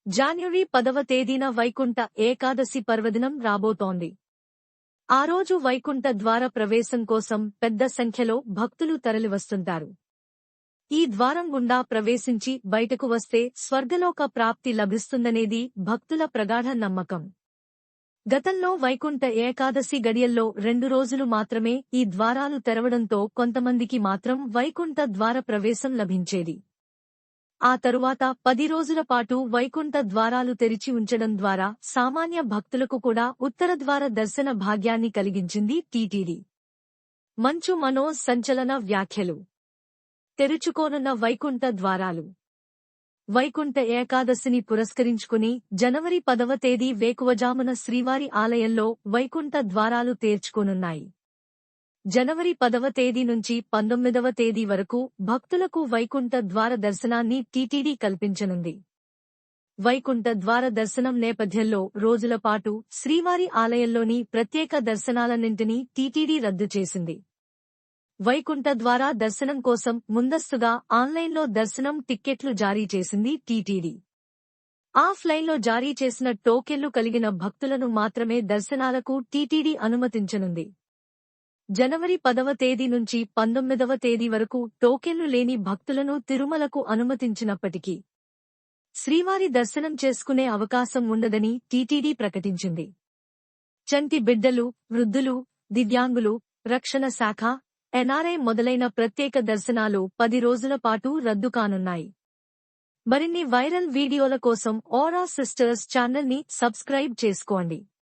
జనవరి 10వ తేదీన వైకుంఠ ఏకాదశి పర్వదినం రాబోతోంది. ఆ రోజు వైకుంఠ ద్వార ప్రవేశం కోసం పెద్ద సంఖ్యలో భక్తులు తరలివస్తుంటారు. ఈ ద్వారం గుండా ప్రవేశించి బయటకు వస్తే స్వర్గలోక ప్రాప్తి లభిస్తుందనేది భక్తుల ప్రగాఢ నమ్మకం. గతంలో వైకుంఠ ఏకాదశి గడియల్లో 2 రోజులు మాత్రమే ఈ ద్వారాలు తెరవడంతో కొంతమందికి మాత్రం వైకుంఠ ద్వార ప్రవేశం లభించేది. ఆ తరువాత 10 రోజుల పాటు వైకుంఠ ద్వారాలు తెరిచి ఉంచడం ద్వారా సామాన్య భక్తులకు కూడా ఉత్తరద్వార దర్శన భాగ్యాన్ని కలిగించింది టీటీడీ. మంచు మనోజ్ సంచలన వ్యాఖ్యలు. తెరుచుకోనున్న వైకుంఠ ద్వారాలు. వైకుంఠ ఏకాదశిని పురస్కరించుకుని జనవరి 10వ తేదీ వేకువజామున శ్రీవారి ఆలయంలో వైకుంఠ ద్వారాలు తెరుచుకోనున్నాయి. జనవరి 10వ తేదీ నుంచి 19వ తేదీ వరకు భక్తులకు వైకుంఠ ద్వార దర్శనాన్ని టీటీడీ కల్పించనుంది. వైకుంఠ ద్వార దర్శనం నేపథ్యంలో రోజుల పాటు శ్రీవారి ఆలయంలోని ప్రత్యేక దర్శనాలన్నింటినీ టీటీడీ రద్దు చేసింది. వైకుంఠ ద్వార దర్శనం కోసం ముందస్తుగా ఆన్లైన్లో దర్శనం టిక్కెట్లు జారీ చేసింది టీటీడీ. ఆఫ్లైన్లో జారీ చేసిన టోకెన్లు కలిగిన భక్తులను మాత్రమే దర్శనాలకు టీటీడీ అనుమతించనుంది. జనవరి 10వ తేదీ నుంచి 19వ తేదీ వరకు టోకెన్లు లేని భక్తులను తిరుమలకు అనుమతించినప్పటికీ శ్రీవారి దర్శనం చేసుకునే అవకాశం ఉండదని టీటీడీ ప్రకటించింది. చంటి బిడ్డలు, వృద్ధులు, దివ్యాంగులు, రక్షణ శాఖ, ఎన్ఆర్ఐ మొదలైన ప్రత్యేక దర్శనాలు 10 రోజుల పాటు రద్దు కానున్నాయి. మరిన్ని వైరల్ వీడియోల కోసం ఆరా సిస్టర్స్ ఛానల్ని సబ్స్క్రైబ్ చేసుకోండి.